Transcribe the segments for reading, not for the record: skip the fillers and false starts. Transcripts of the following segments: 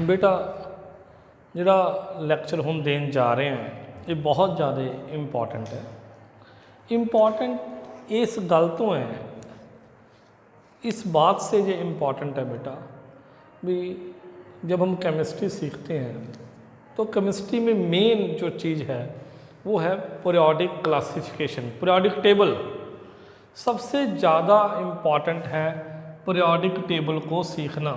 बेटा ਜਿਹੜਾ ਲੈਕਚਰ ਹੁਣ ਦੇਣ ਜਾ ਰਹੇ ਹਾਂ ਇਹ ਬਹੁਤ ਜ਼ਿਆਦਾ ਇੰਪॉर्टेंट है। इम्पॉर्टेंट इस गल तो है, इस बात से ये इम्पॉर्टेंट है बेटा भी जब हम केमिस्ट्री सीखते हैं तो केमिस्ट्री में मेन जो चीज़ है वो है पीरियोडिक क्लासिफिकेशन, पीरियोडिक टेबल। सबसे ज़्यादा इम्पॉर्टेंट है पीरियोडिक टेबल को सीखना।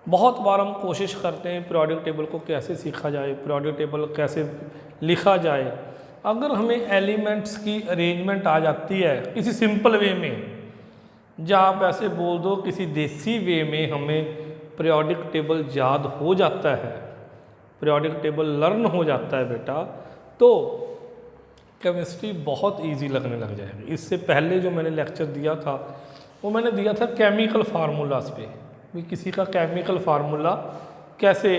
बहुत बार हम कोशिश करते हैं पीरियोडिक टेबल को कैसे सीखा जाए, पीरियोडिक टेबल कैसे लिखा जाए। अगर हमें एलिमेंट्स की अरेंजमेंट आ जाती है किसी सिंपल वे में, या आप ऐसे बोल दो किसी देसी वे में हमें पीरियोडिक टेबल याद हो जाता है, पीरियोडिक टेबल लर्न हो जाता है बेटा, तो केमिस्ट्री बहुत इजी लगने लग जाएगी। इससे पहले जो मैंने लेक्चर दिया था वो मैंने दिया था केमिकल फार्मूलाज पे, भी किसी का केमिकल फार्मूला कैसे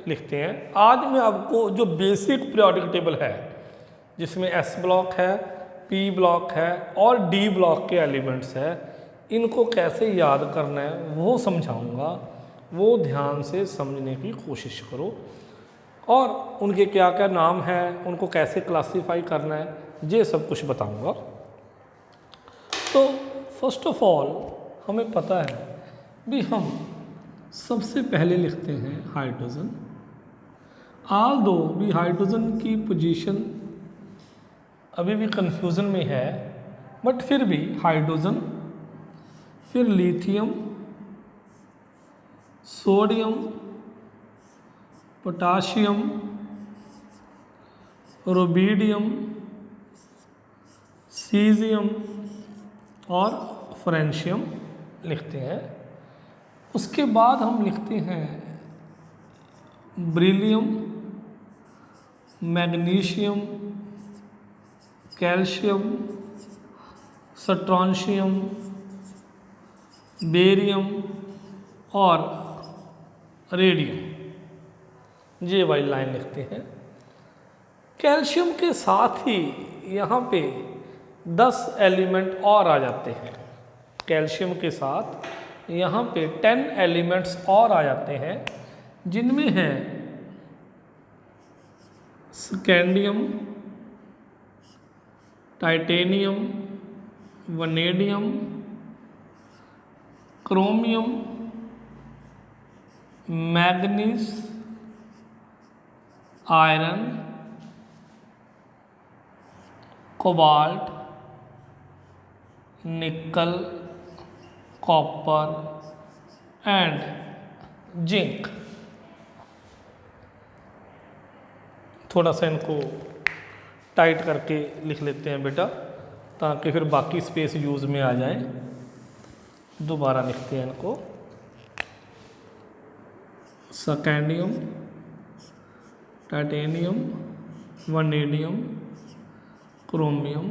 लिखते हैं। आज मैं आपको जो बेसिक पीरियोडिक टेबल है जिसमें एस ब्लॉक है, पी ब्लॉक है और डी ब्लॉक के एलिमेंट्स है, इनको कैसे याद करना है वो समझाऊंगा। वो ध्यान से समझने की कोशिश करो और उनके क्या क्या नाम है, उनको कैसे क्लासीफाई करना है, ये सब कुछ बताऊंगा। तो फर्स्ट ऑफ ऑल हमें पता है भी हम सबसे पहले लिखते हैं हाइड्रोजन। ऑल दो भी हाइड्रोजन की पोजीशन अभी भी कंफ्यूजन में है, बट फिर भी हाइड्रोजन, फिर lithium, sodium, potassium, rubidium, caesium और फ्रेंशियम लिखते हैं। उसके बाद हम लिखते हैं beryllium, magnesium, calcium, strontium, barium और रेडियम, ये वाली लाइन लिखते हैं। कैल्शियम के साथ ही यहाँ पे 10 एलिमेंट और आ जाते हैं। कैल्शियम के साथ यहाँ पे 10 एलिमेंट्स और आ जाते हैं, जिनमें हैं scandium, titanium, vanadium, chromium, manganese, iron, cobalt, nickel, copper and zinc. थोड़ा सा इनको टाइट करके लिख लेते हैं बेटा, ताकि फिर बाकी स्पेस यूज़ में आ जाए। दोबारा लिखते हैं इनको। Scandium, titanium, vanadium, chromium,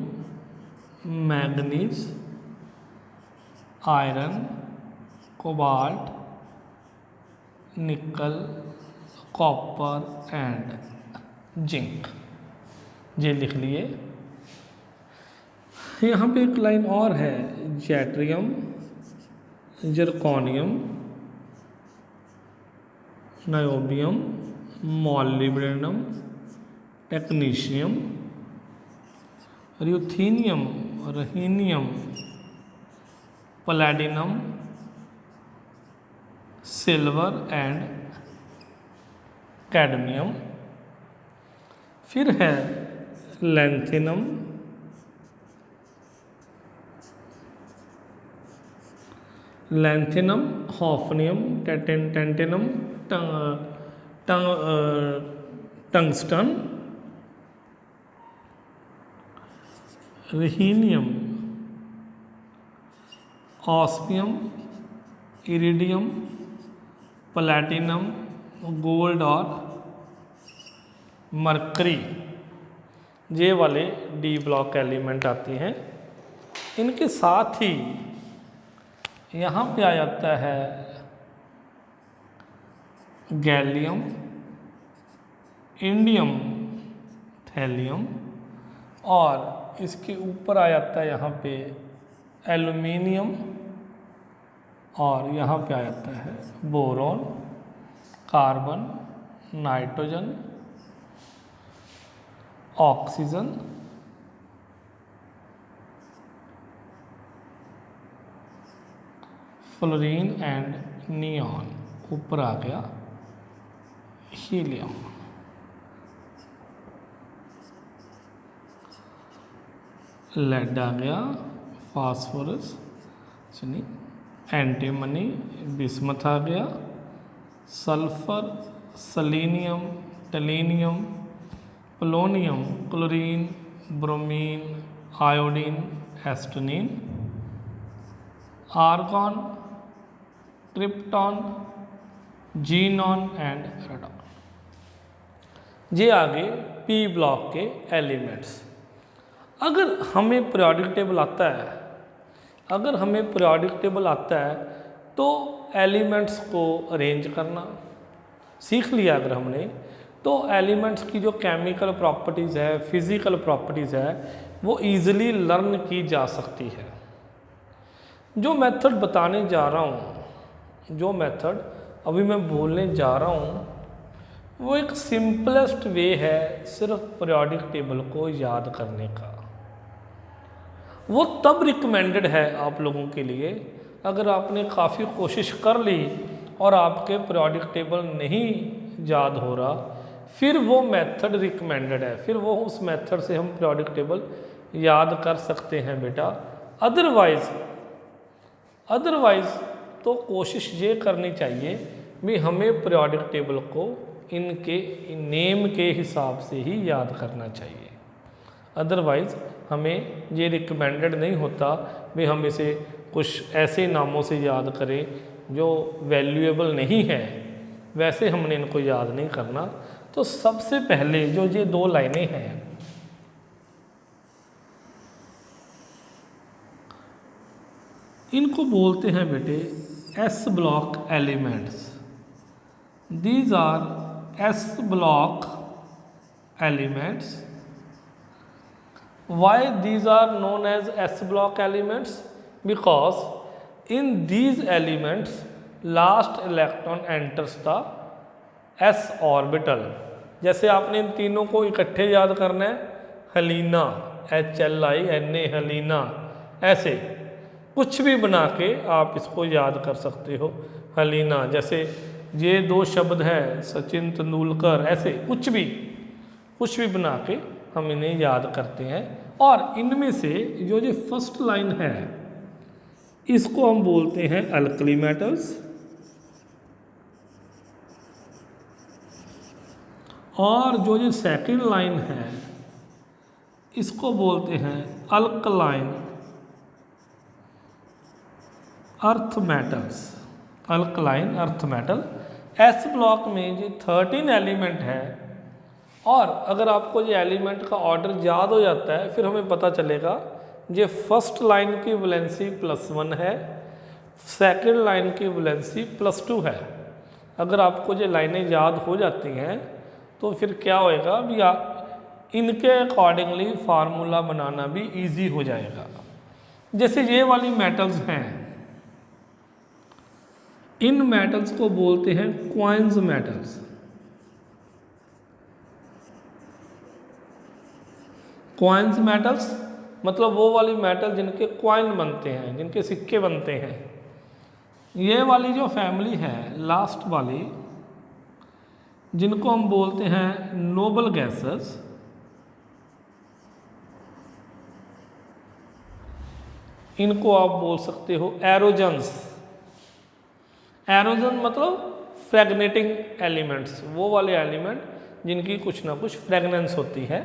manganese, iron, cobalt, nickel, copper and zinc, ये लिख लिए। यहाँ पे एक लाइन और है, yttrium, zirconium, niobium, molybdenum, technetium, ruthenium, rhenium, palladium, silver and cadmium. फिर है lanthanum, hafnium, tantalum, tungsten, rhenium, osmium, iridium, platinum, gold और मरकरी, ये वाले डी ब्लॉक एलिमेंट आते हैं। इनके साथ ही यहाँ पे आ जाता है गैलियम, इंडियम, थैलियम और इसके ऊपर आ जाता है यहाँ पे एल्युमिनियम और यहाँ पे आ जाता है boron, carbon, nitrogen, oxygen, fluorine and neon. ऊपर आ गया हीलियम। लेड आ गया, फास्फोरस, एंटीमनी, बिस्मथ आ गया, sulphur, selenium, tellurium, polonium, chlorine, bromine, iodine, astatine, argon, krypton, xenon and radon. ये आगे पी ब्लॉक के एलिमेंट्स। अगर हमें पीरियोडिक टेबल आता है, तो एलिमेंट्स को अरेंज करना सीख लिया अगर हमने, तो एलिमेंट्स की जो केमिकल प्रॉपर्टीज़ है, फिज़िकल प्रॉपर्टीज़ है, वो ईज़िली लर्न की जा सकती है। जो मेथड बताने जा रहा हूँ, जो मेथड अभी मैं बोलने जा रहा हूँ, वो एक सिंपलेस्ट वे है सिर्फ पीरियोडिक टेबल को याद करने का। वो तब रिकमेंडेड है आप लोगों के लिए अगर आपने काफ़ी कोशिश कर ली और आपके पीरियोडिक टेबल नहीं याद हो रहा, फिर वो मेथड रिकमेंडेड है, फिर वो उस मेथड से हम पीरियोडिक टेबल याद कर सकते हैं बेटा। अदरवाइज़ तो कोशिश ये करनी चाहिए भी हमें पीरियोडिक टेबल को इनके नेम के हिसाब से ही याद करना चाहिए। अदरवाइज़ हमें ये रिकमेंडेड नहीं होता भी हम इसे कुछ ऐसे नामों से याद करें जो वैल्यूएबल नहीं है, वैसे हमने इनको याद नहीं करना। तो सबसे पहले जो ये दो लाइनें हैं, इनको बोलते हैं बेटे S block elements. These R S block elements. Why these are known as S block elements? Because in these elements last electron enters the S orbital। जैसे आपने इन तीनों को इकट्ठे याद करना है, हलीना, HLINA हलीना, ऐसे कुछ भी बना के आप इसको याद कर सकते हो। हलीना, जैसे ये दो शब्द है सचिन तेंदुलकर, ऐसे कुछ भी बना के हम इन्हें याद करते हैं। और इनमें से जो फर्स्ट लाइन है इसको हम बोलते हैं अल्कली मेटल्स, और जो सेकंड लाइन है इसको बोलते हैं alkaline earth metals. Alkaline earth metal. S block में जो 13 एलिमेंट है, और अगर आपको ये एलिमेंट का ऑर्डर याद हो जाता है, फिर हमें पता चलेगा ये फर्स्ट लाइन की वैलेंसी +1 है, सेकंड लाइन की वैलेंसी +2 है। अगर आपको ये लाइनें याद हो जाती हैं तो फिर क्या होएगा भी आप इनके अकॉर्डिंगली फार्मूला बनाना भी इजी हो जाएगा। जैसे ये वाली मेटल्स हैं, इन मेटल्स को बोलते हैं क्वाइंस मेटल्स। क्वाइंस मेटल्स मतलब वो वाली मेटल जिनके क्वाइन बनते हैं, जिनके सिक्के बनते हैं। ये वाली जो फैमिली है लास्ट वाली, जिनको हम बोलते हैं नोबल गैसेस, इनको आप बोल सकते हो एरोजन्स। एरोजन मतलब फ्रेगनेटिंग एलिमेंट्स, वो वाले एलिमेंट जिनकी कुछ ना कुछ फ्रेगनेंस होती है।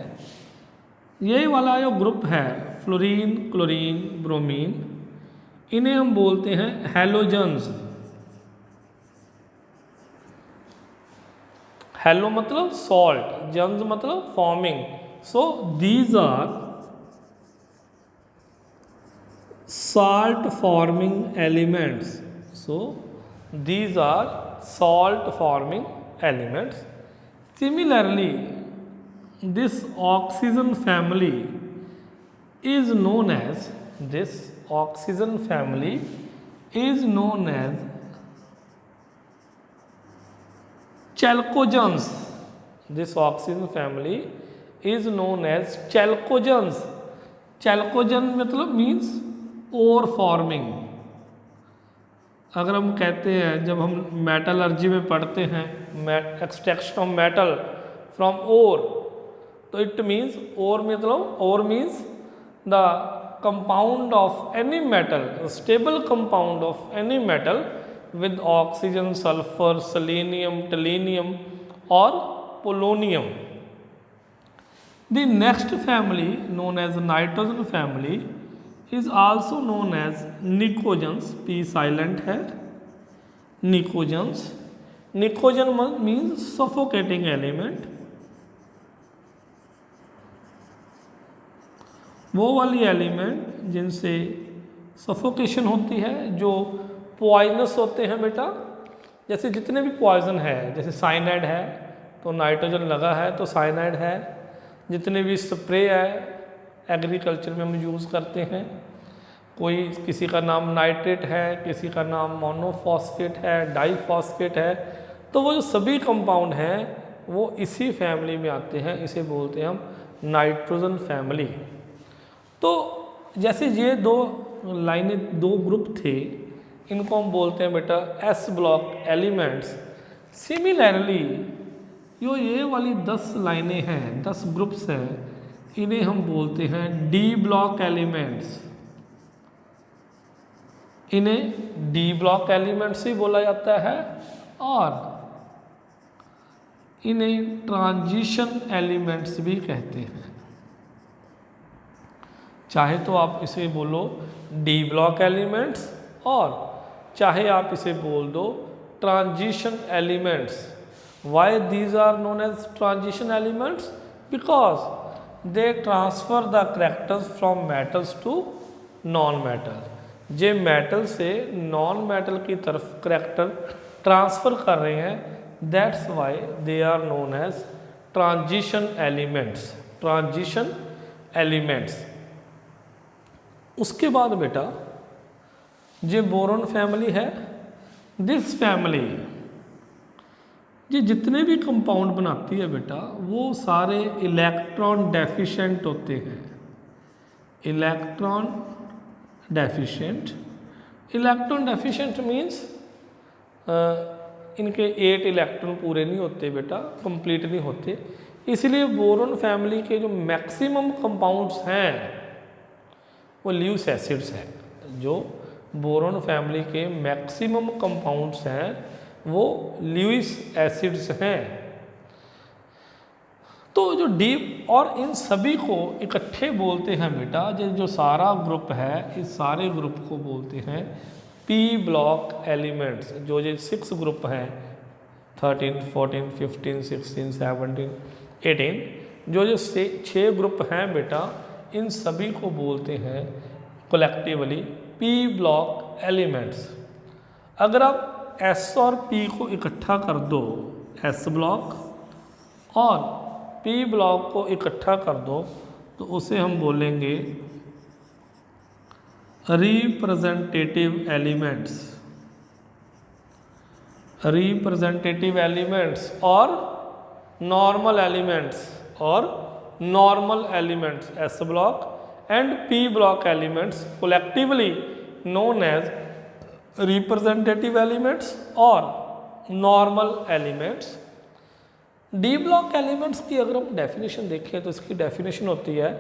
ये वाला जो ग्रुप है फ्लोरीन, क्लोरीन, ब्रोमीन, इन्हें हम बोलते हैं हैलोजन्स। हैलो मतलब सॉल्ट, जन्स मतलब forming. So these are salt forming elements। So these are salt forming elements। Similarly, this oxygen family is known as is known as chalcogens. This oxygen family is known as chalcogens. Chalcogen मतलब means ओर forming. अगर हम कहते हैं, जब हम metallurgy में पढ़ते हैं extraction of metal from ore, तो इट मीन्स ओर मतलब ore means the compound of any metal, a stable compound of any metal with oxygen, sulfur, selenium, tellurium or polonium. The next family known as nitrogen family is also known as nicogens. P silent है, nicogens. Nicogen means suffocating element. वो वाली element जिनसे suffocation होती है, जो poisonous होते हैं बेटा। जैसे जितने भी पॉइजन है, जैसे साइनाइड है तो नाइट्रोजन लगा है तो साइनाइड है। जितने भी स्प्रे है एग्रीकल्चर में हम यूज़ करते हैं, कोई किसी का नाम नाइट्रेट है, किसी का नाम मोनोफॉस्फेट है, डाईफॉस्फेट है, तो वो जो सभी कंपाउंड हैं वो इसी फैमिली में आते हैं। इसे बोलते हैं हम नाइट्रोजन फैमिली। तो जैसे ये दो लाइनें, दो ग्रुप थे, इनको हम बोलते हैं बेटा एस ब्लॉक एलिमेंट्स। सिमिलरली जो ये वाली 10 लाइनें हैं, 10 ग्रुप्स हैं, इन्हें हम बोलते हैं डी ब्लॉक एलिमेंट्स। इन्हें डी ब्लॉक एलिमेंट्स ही बोला जाता है और इन्हें ट्रांजिशन एलिमेंट्स भी कहते हैं। चाहे तो आप इसे बोलो डी ब्लॉक एलिमेंट्स और चाहे आप इसे बोल दो transition elements. Why these are known as transition elements? Because they transfer the characters from metals to non metal. जे मेटल से नॉन मेटल की तरफ करैक्टर ट्रांसफर कर रहे हैं, that's why they are known as transition elements. Transition elements. उसके बाद बेटा जो बोरोन फैमिली है, दिस फैमिली ये जितने भी कंपाउंड बनाती है बेटा, वो सारे इलेक्ट्रॉन डेफिशिएंट होते हैं। Electron deficient. Electron deficient means इनके 8 इलेक्ट्रॉन पूरे नहीं होते बेटा, कंप्लीट नहीं होते। इसलिए बोरोन फैमिली के जो मैक्सिमम कंपाउंड्स हैं वो ल्यूइस एसिड्स हैं। जो बोरोन फैमिली के मैक्सिमम कंपाउंड्स हैं वो ल्यूइस एसिड्स हैं। तो जो डीप और इन सभी को इकट्ठे बोलते हैं बेटा, जो सारा ग्रुप है, इस सारे ग्रुप को बोलते हैं पी ब्लॉक एलिमेंट्स। जो 6 ग्रुप हैं 13, 14, 15, 16, 17, 18, जो 6 ग्रुप हैं बेटा, इन सभी को बोलते हैं कलेक्टिवली पी ब्लॉक एलिमेंट्स। अगर आप एस और पी को इकट्ठा कर दो, एस ब्लॉक और पी ब्लॉक को इकट्ठा कर दो, तो उसे हम बोलेंगे रिप्रेजेंटेटिव एलिमेंट्स। रिप्रेजेंटेटिव एलिमेंट्स और नॉर्मल एलिमेंट्स और normal elements S block and P block elements collectively known as representative elements or normal elements। D block elements की अगर हम डेफिनेशन देखें तो इसकी डेफिनेशन होती है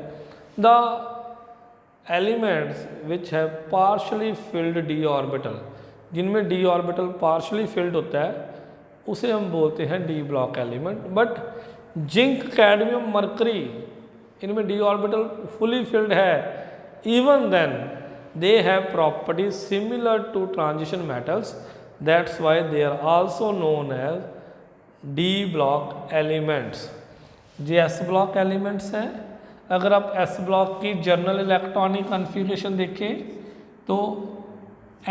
द एलिमेंट्स विच है पार्शली फिल्ड डी ऑर्बिटल। जिनमें डी ऑर्बिटल पार्शली फिल्ड होता है उसे हम बोलते हैं d block element. But zinc, cadmium, mercury, इनमें डी ऑर्बिटल फुली फिल्ड है, even then they have properties similar to transition metals, that's why they are also known as d block elements. जो s block elements हैं, अगर आप s block की general electronic configuration देखें तो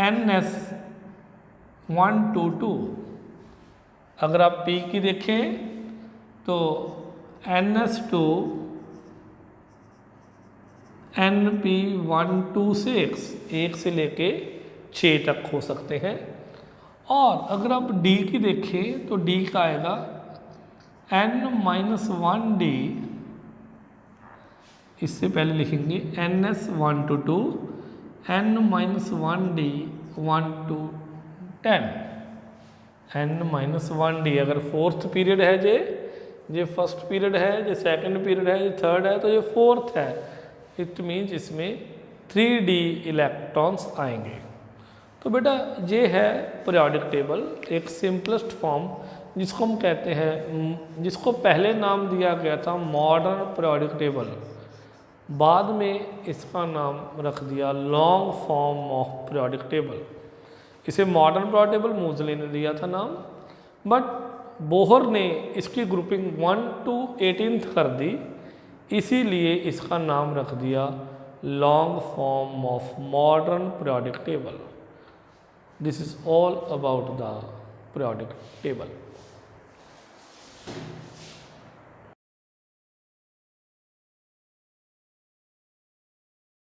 NS122। अगर आप P की देखें तो NS2 NP126, 1 से लेके 6 तक हो सकते हैं। और अगर आप डी की देखें तो डी का आएगा n-1d, इससे पहले लिखेंगे ns 1 to 2, n-1d 1 to 10, n-1d अगर फोर्थ पीरियड है जे फर्स्ट पीरियड है, जे सेकंड पीरियड है, जे थर्ड है, तो ये फोर्थ है। इट मीन्स इसमें 3d इलेक्ट्रॉन्स आएंगे। तो बेटा ये है पीरियोडिक टेबल, एक सिंपलेस्ट फॉर्म जिसको हम कहते हैं, जिसको पहले नाम दिया गया था मॉडर्न पीरियोडिक टेबल, बाद में इसका नाम रख दिया long form of periodic table. इसे मॉडर्न पीरियोडिक टेबल मोजले ने दिया था नाम, बट बोहर ने इसकी ग्रुपिंग 1 to 18 कर दी, इसीलिए इसका नाम रख दिया long form of modern periodic table. This is all about the periodic table.